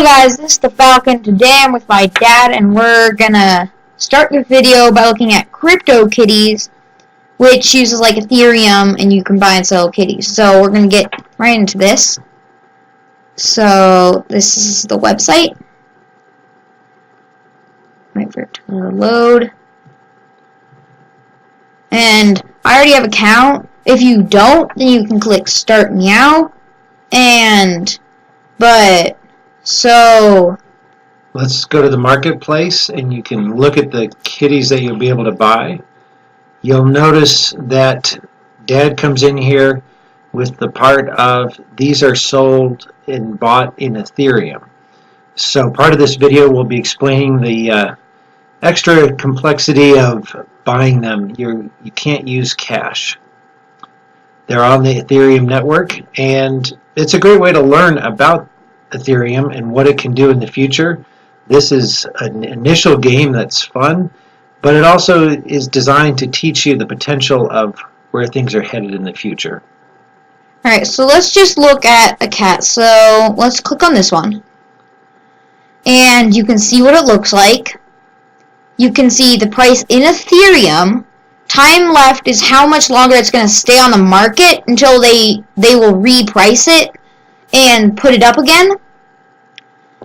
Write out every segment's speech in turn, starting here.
Hello guys, this is the Falcon. Today I'm with my dad and we're gonna start the video by looking at Crypto Kitties, which uses like Ethereum and you can buy and sell kitties. So we're gonna get right into this. So this is the website. Wait for it to load. And I already have an account. If you don't, then you can click Start Meow. So let's go to the marketplace and you can look at the kitties that you'll be able to buy. You'll notice that Dad comes in here with the part of these are sold and bought in Ethereum. So part of this video will be explaining the extra complexity of buying them. You can't use cash. They're on the Ethereum network, and it's a great way to learn about Ethereum and what it can do in the future. This is an initial game that's fun, but it also is designed to teach you the potential of where things are headed in the future. Alright, so let's just look at a cat. So let's click on this one. And you can see what it looks like. You can see the price in Ethereum. Time left is how much longer it's going to stay on the market until they will reprice it and put it up again.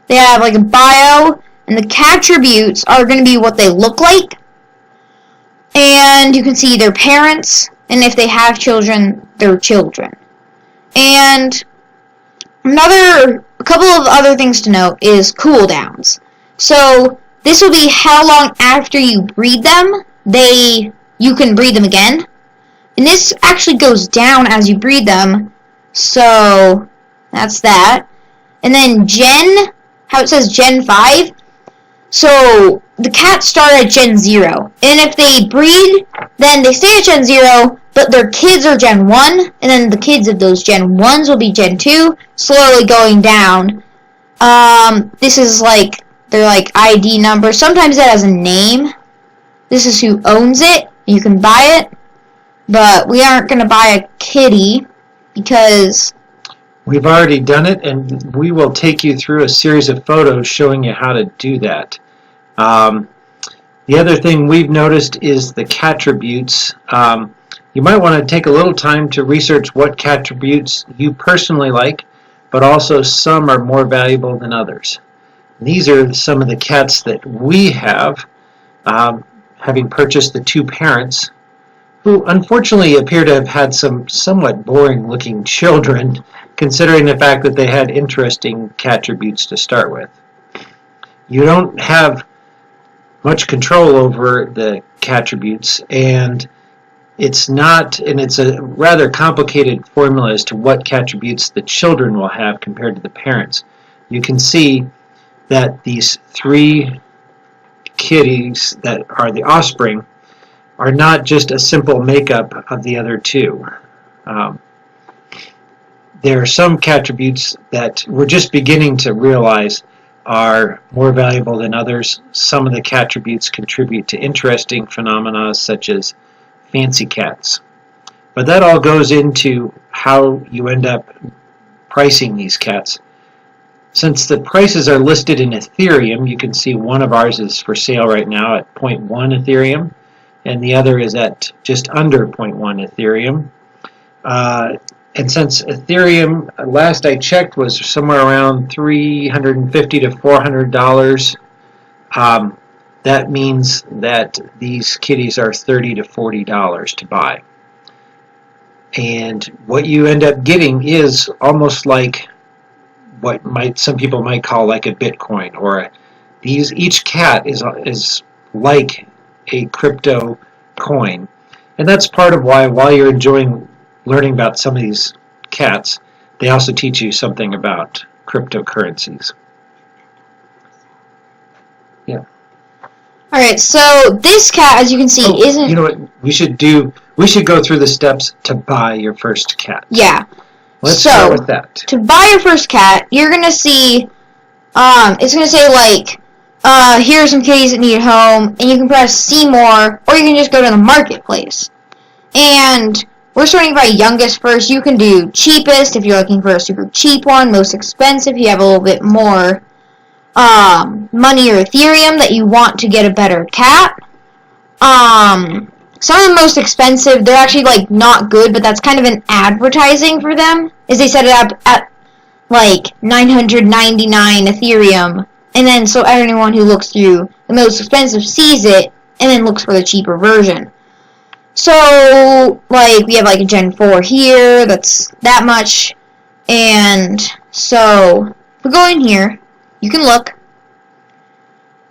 They have like a bio, and the attributes are going to be what they look like. And you can see their parents, and if they have children, their children. And a couple of other things to note is cooldowns. So this will be how long after you breed them, you can breed them again. And this actually goes down as you breed them. So that's that. And then how it says Gen 5. So the cats start at Gen 0. And if they breed, then they stay at Gen 0, but their kids are Gen 1. And then the kids of those Gen 1s will be Gen 2, slowly going down. This is like their ID number. Sometimes it has a name. This is who owns it. You can buy it. But we aren't going to buy a kitty because we've already done it, and we will take you through a series of photos showing you how to do that. The other thing we've noticed is the attributes. You might want to take a little time to research what attributes you personally like, but also some are more valuable than others. These are some of the cats that we have, having purchased the two parents, who unfortunately appear to have had some somewhat boring looking children, considering the fact that they had interesting attributes to start with. You don't have much control over the attributes, and it's a rather complicated formula as to what attributes the children will have compared to the parents. You can see that these three kitties that are the offspring are not just a simple makeup of the other two. There are some attributes that we're just beginning to realize are more valuable than others. Some of the attributes contribute to interesting phenomena such as fancy cats. But that all goes into how you end up pricing these cats. Since the prices are listed in Ethereum, you can see one of ours is for sale right now at 0.1 Ethereum, and the other is at just under 0.1 Ethereum. And since Ethereum, last I checked, was somewhere around $350 to $400, that means that these kitties are $30 to $40 to buy. And what you end up getting is almost like what some people might call like a Bitcoin, or each cat is like a crypto coin. And that's part of why, while you're enjoying learning about some of these cats, they also teach you something about cryptocurrencies. Yeah. Alright, so this cat, as you can see, isn't... You know what we should do? We should go through the steps to buy your first cat. Yeah. Let's start with that. To buy your first cat, you're going to see, it's going to say, like, here are some kitties that need a home, and you can press see more, or you can just go to the marketplace. And we're starting by youngest first. You can do cheapest if you're looking for a super cheap one, most expensive, you have a little bit more money or Ethereum that you want to get a better cat. Some of the most expensive, they're actually like not good, but that's kind of an advertising for them, is they set it up at like 999 Ethereum, and then so everyone who looks through the most expensive sees it, and then looks for the cheaper version. So, like, we have like a Gen 4 here, that's that much, and so, if we go in here, you can look,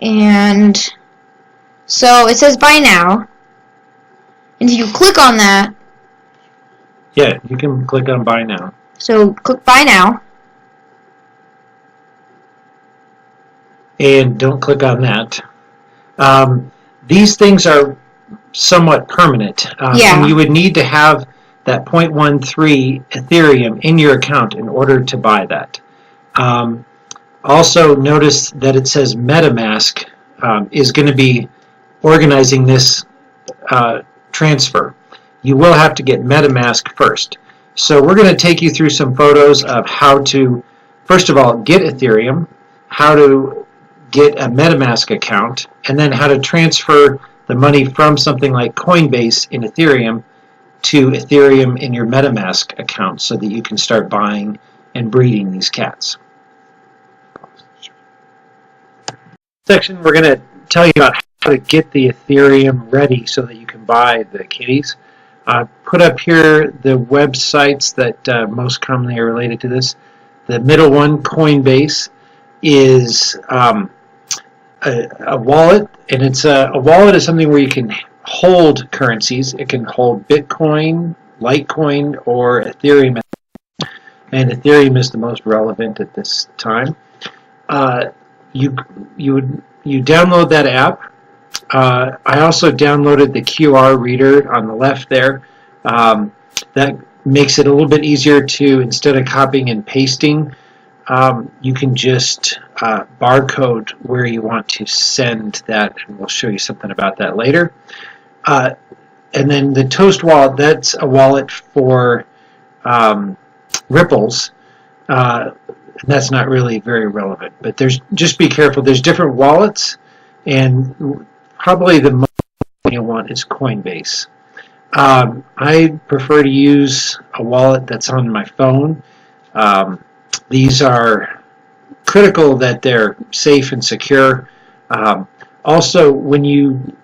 and so it says buy now, and if you click on that, Yeah, you can click on buy now. so click buy now, And don't click on that. These things are somewhat permanent. Yeah. And you would need to have that 0.13 Ethereum in your account in order to buy that. Also, notice that it says MetaMask is going to be organizing this transfer. You will have to get MetaMask first. So we're going to take you through some photos of how to, first of all, get Ethereum, how to get a MetaMask account, and then how to transfer the money from something like Coinbase in Ethereum to Ethereum in your MetaMask account so that you can start buying and breeding these cats. Section, we're going to tell you about how to get the Ethereum ready so that you can buy the kitties. Put up here the websites that most commonly are related to this. The middle one, Coinbase, is a wallet, and it's a wallet is something where you can hold currencies. It can hold Bitcoin, Litecoin, or Ethereum, and Ethereum is the most relevant at this time. You download that app. I also downloaded the QR reader on the left there. That makes it a little bit easier to, instead of copying and pasting, you can just barcode where you want to send that, and we'll show you something about that later. And then the Toast wallet, that's a wallet for ripples. That's not really very relevant, but just be careful. There's different wallets, and probably the most you'll want is Coinbase. I prefer to use a wallet that's on my phone. These are critical that they're safe and secure. Also, when you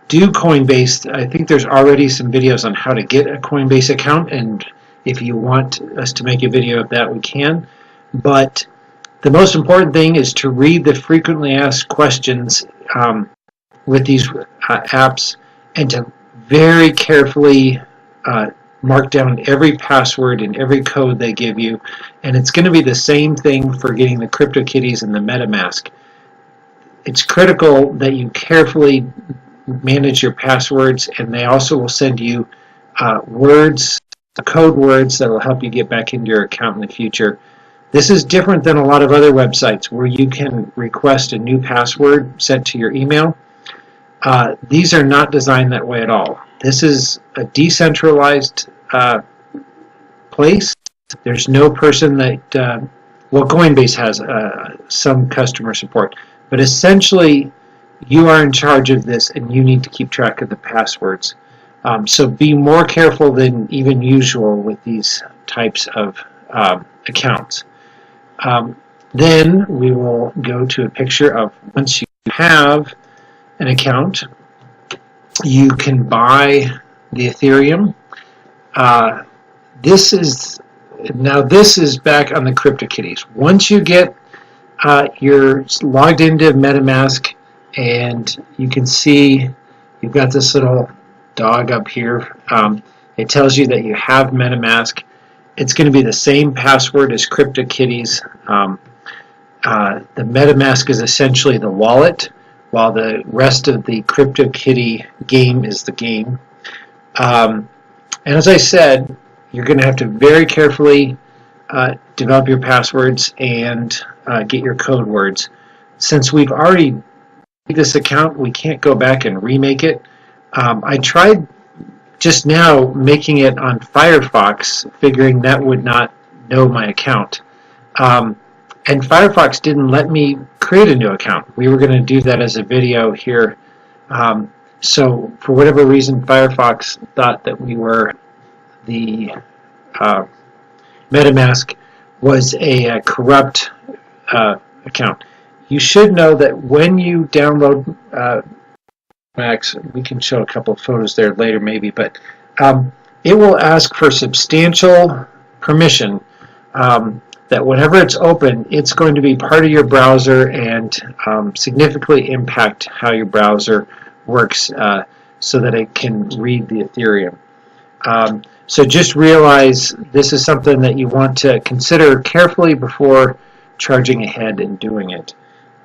do Coinbase, I think there's already some videos on how to get a Coinbase account, and if you want us to make a video of that, we can. But the most important thing is to read the frequently asked questions with these apps, and to very carefully mark down every password and every code they give you. And it's going to be the same thing for getting the Crypto Kitties and the MetaMask. It's critical that you carefully manage your passwords, and they also will send you code words that will help you get back into your account in the future. This is different than a lot of other websites where you can request a new password sent to your email. These are not designed that way at all. This is a decentralized place. There's no person that, well, Coinbase has some customer support, but essentially you are in charge of this, and you need to keep track of the passwords. So be more careful than even usual with these types of accounts. Then we will go to a picture of once you have an account, you can buy the Ethereum. This is back on the Crypto Kitties. Once you get you're logged into MetaMask, and you can see you've got this little dog up here. It tells you that you have MetaMask. It's going to be the same password as Crypto Kitties. The MetaMask is essentially the wallet, while the rest of the Crypto Kitty game is the game. And as I said, you're going to have to very carefully develop your passwords and get your code words. Since we've already made this account, we can't go back and remake it. I tried just now making it on Firefox, figuring that would not know my account. And and Firefox didn't let me create a new account. We were going to do that as a video here. So for whatever reason, Firefox thought that we were the MetaMask was a corrupt account. You should know that when you download Max, we can show a couple of photos there later maybe, but it will ask for substantial permission that whenever it's open, it's going to be part of your browser and significantly impact how your browser works so that it can read the Ethereum. So just realize this is something that you want to consider carefully before charging ahead and doing it.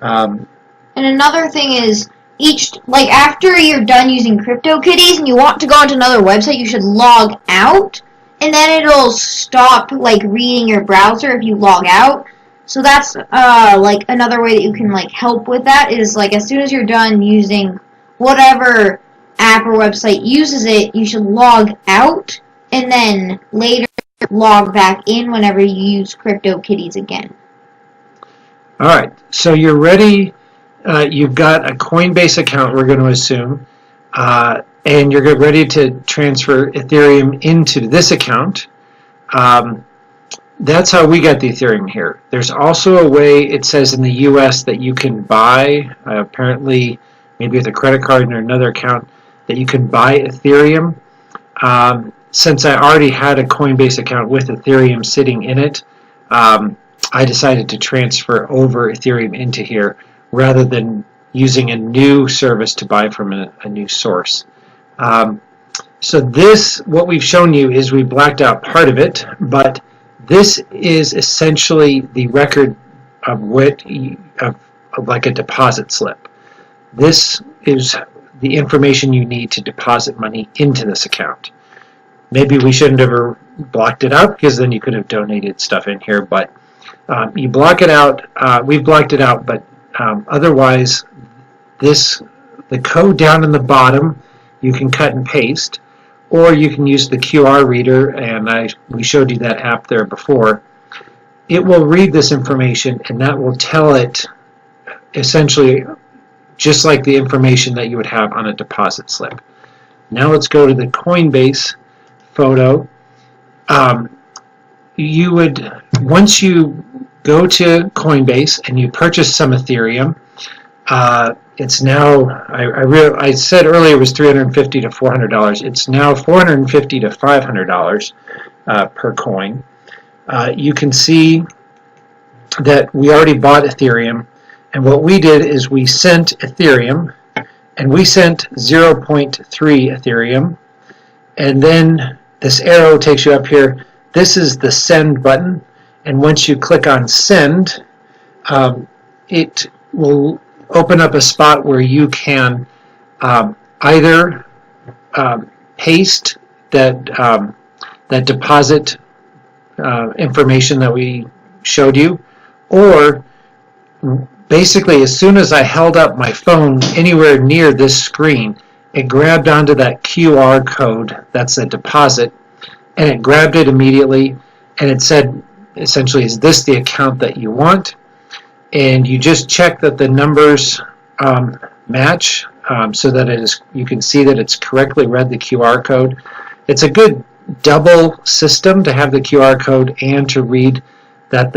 And another thing is, after you're done using Crypto Kitties and you want to go onto another website, you should log out, and then it'll stop reading your browser if you log out. So that's another way that you can help with that is as soon as you're done using whatever app or website uses it, you should log out and then later log back in whenever you use Crypto Kitties again. All right, so you're ready. You've got a Coinbase account, we're going to assume, and you're ready to transfer Ethereum into this account. That's how we got the Ethereum here. There's also a way, it says in the US, that you can buy, apparently maybe with a credit card or another account, that you can buy Ethereum. Since I already had a Coinbase account with Ethereum sitting in it, I decided to transfer over Ethereum into here rather than using a new service to buy from a new source. So this, what we've shown you is we blacked out part of it, but this is essentially the record of like a deposit slip. This is the information you need to deposit money into this account. Maybe we shouldn't have ever blocked it out because then you could have donated stuff in here, but you block it out. We've blocked it out, but otherwise, the code down in the bottom, you can cut and paste, or you can use the QR reader, and we showed you that app there before. It will read this information, and that will tell it essentially just like the information that you would have on a deposit slip. Now let's go to the Coinbase photo. You would, once you go to Coinbase and you purchase some Ethereum, it's now, I said earlier it was $350 to $400. It's now $450 to $500 per coin. You can see that we already bought Ethereum, and what we did is we sent Ethereum, and we sent 0.3 Ethereum, and then this arrow takes you up here. This is the send button, and once you click on send, it will open up a spot where you can either paste that deposit information that we showed you, or basically as soon as I held up my phone anywhere near this screen, it grabbed onto that QR code, that's a deposit, and it grabbed it immediately, and it said essentially, is this the account that you want? And you just check that the numbers match so that you can see that it's correctly read the QR code. It's a good double system to have the QR code and to read that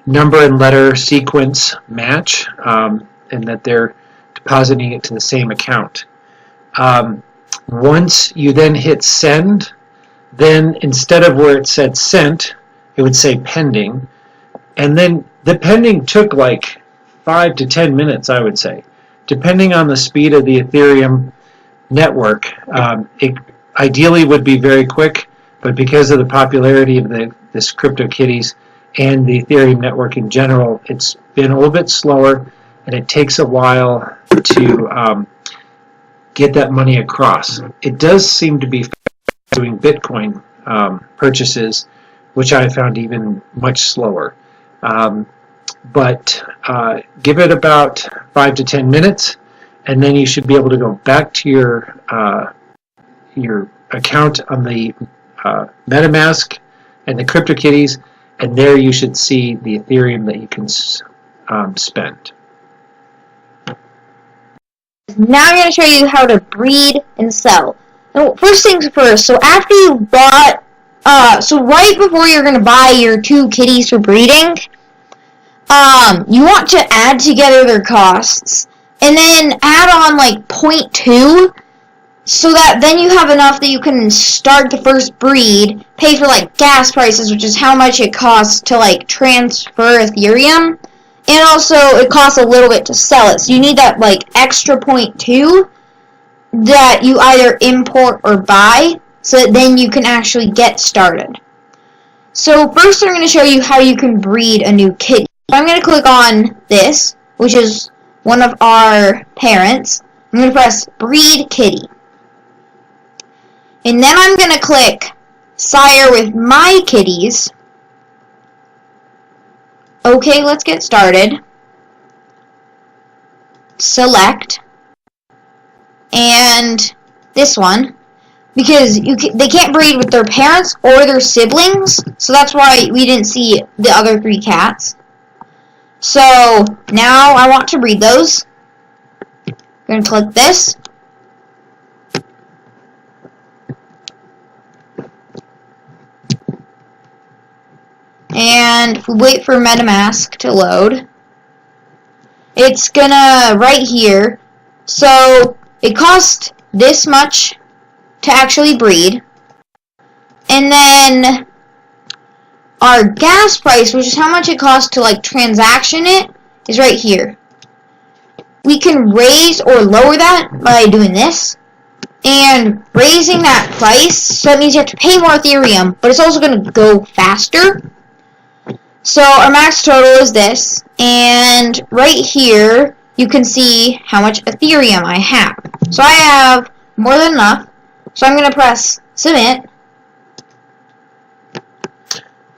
number and letter sequence match, and that they're depositing it to the same account. Once you then hit send, then instead of where it said sent, it would say pending, and then the pending took like 5 to 10 minutes, I would say, depending on the speed of the Ethereum network. It ideally would be very quick, but because of the popularity of this Crypto Kitties and the Ethereum network in general, it's been a little bit slower, and it takes a while to get that money across. It does seem to be doing Bitcoin purchases, which I found even much slower. But give it about 5 to 10 minutes, and then you should be able to go back to your account on the MetaMask and the Crypto Kitties, and there you should see the Ethereum that you can spend. Now I'm going to show you how to breed and sell. Now, first things first, so after you bought, so right before you're going to buy your 2 kitties for breeding, you want to add together their costs, and then add on like 0.2, so that then you have enough that you can start the first breed, pay for like gas prices, which is how much it costs to like transfer Ethereum, and also it costs a little bit to sell it. So you need that like extra 0.2 that you either import or buy, so that then you can actually get started. So first I'm going to show you how you can breed a new kitty. I'm going to click on this, which is one of our parents. I'm going to press breed kitty. And then I'm going to click sire with my kitties. Okay, let's get started. Select. And this one. Because they can't breed with their parents or their siblings. So that's why we didn't see the other 3 cats. So now I want to breed those. I'm going to click this. And if we wait for MetaMask to load, it's gonna right here. So it costs this much to actually breed. And then our gas price, which is how much it costs to like transaction it, is right here. We can raise or lower that by doing this. And raising that price, so that means you have to pay more Ethereum, but it's also going to go faster. So our max total is this, and right here you can see how much Ethereum I have. So I have more than enough, so I'm going to press submit,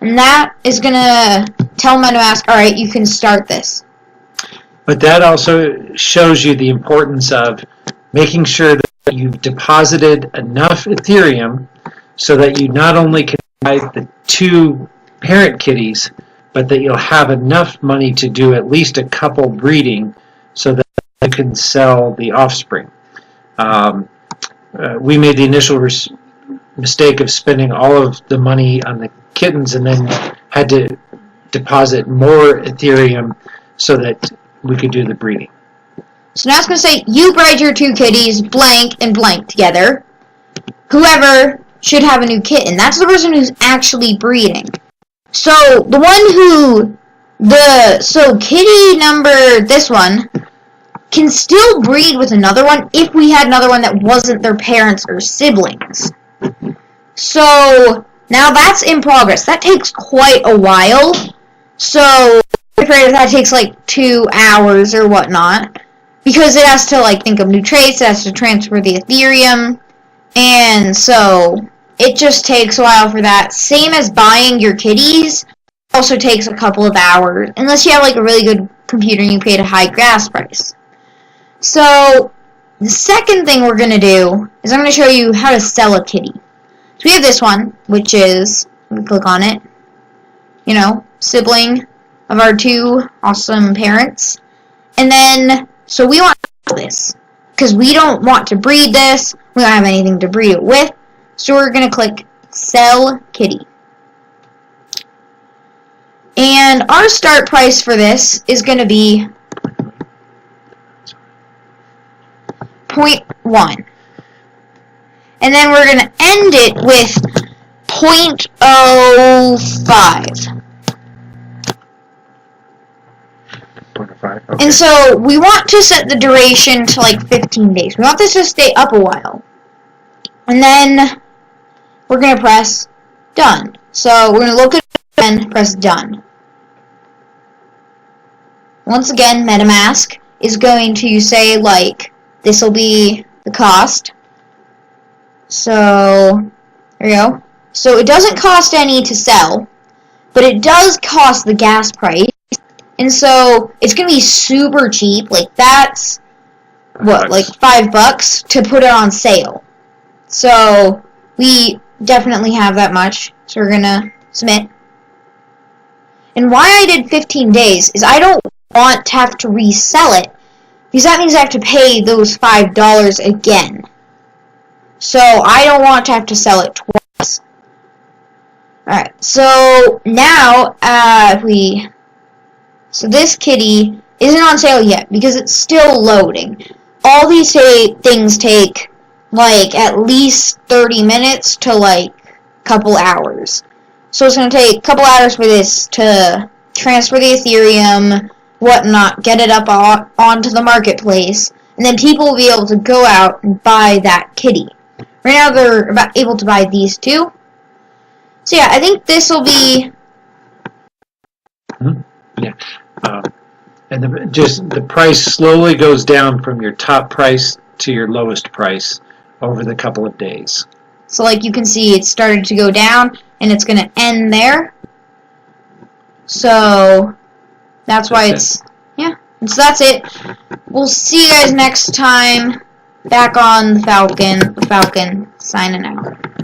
and that is going to tell MetaMask, alright, you can start this. But that also shows you the importance of making sure that you've deposited enough Ethereum so that you not only can buy the 2 parent kitties, but that you'll have enough money to do at least a couple breeding so that you can sell the offspring. We made the initial mistake of spending all of the money on the kittens and then had to deposit more Ethereum so that we could do the breeding. So now it's going to say, you bred your 2 kitties blank and blank together. Whoever should have a new kitten. That's the person who's actually breeding. So, the one who, so kitty number, this one, can still breed with another one if we had another one that wasn't their parents or siblings. So, now that's in progress. That takes quite a while. So, I'm afraid that takes like 2 hours or whatnot. Because it has to like think of new traits, it has to transfer the Ethereum, and so it just takes a while for that. Same as buying your kitties, also takes a couple of hours, unless you have like a really good computer and you paid a high gas price. So the second thing we're going to do is I'm going to show you how to sell a kitty. So we have this one, which is, let me click on it, you know, sibling of our 2 awesome parents. And then, so we want to sell this, because we don't want to breed this, we don't have anything to breed it with. So we're going to click Sell Kitty. And our start price for this is going to be 0.1. And then we're going to end it with 0.05. Okay. And so we want to set the duration to like 15 days. We want this to stay up a while. And then we're going to press done. So we're going to look at it and press done. Once again, MetaMask is going to say, like, this will be the cost. So, there you go. So it doesn't cost any to sell, but it does cost the gas price. And so it's going to be super cheap. Like, that's, what, like $5 to put it on sale. So we definitely have that much. So we're going to submit. And why I did 15 days is I don't want to have to resell it, because that means I have to pay those $5 again. So I don't want to have to sell it twice. Alright, so now, so this kitty isn't on sale yet, because it's still loading. All these things take, like, at least 30 minutes to, like, a couple hours. So it's going to take a couple hours for this to transfer the Ethereum, whatnot, get it up onto the marketplace, and then people will be able to go out and buy that kitty. Right now they're able to buy these two. So yeah, I think this will be... Yeah. And the price slowly goes down from your top price to your lowest price over the couple of days. So like you can see, it started to go down, and it's going to end there. So that's why it's... Yeah, so that's it. We'll see you guys next time. Back on the Falcon signing out.